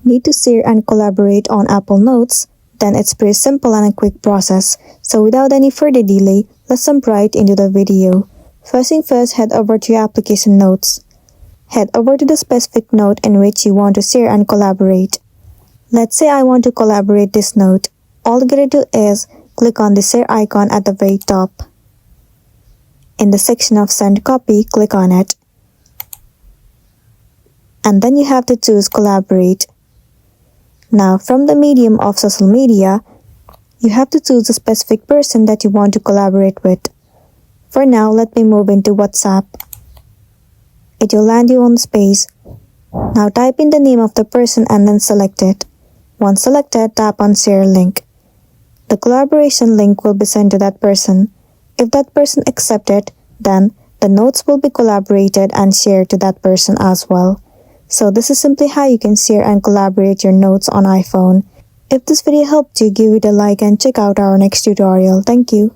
Need to share and collaborate on Apple Notes? Then it's pretty simple and a quick process. So without any further delay, let's jump right into the video. First thing first, head over to your application Notes. Head over to the specific note in which you want to share and collaborate. Let's say I want to collaborate this note. All you gotta do is click on the share icon at the very top. In the section of send copy, click on it. And then you have to choose collaborate. Now from the medium of social media, you have to choose the specific person that you want to collaborate with. For now, let me move into WhatsApp. It will land you on the space. Now type in the name of the person and then select it. Once selected, tap on share link. The collaboration link will be sent to that person. If that person accepts it, then the notes will be collaborated and shared to that person as well. So this is simply how you can share and collaborate your notes on iPhone. If this video helped you, give it a like and check out our next tutorial. Thank you.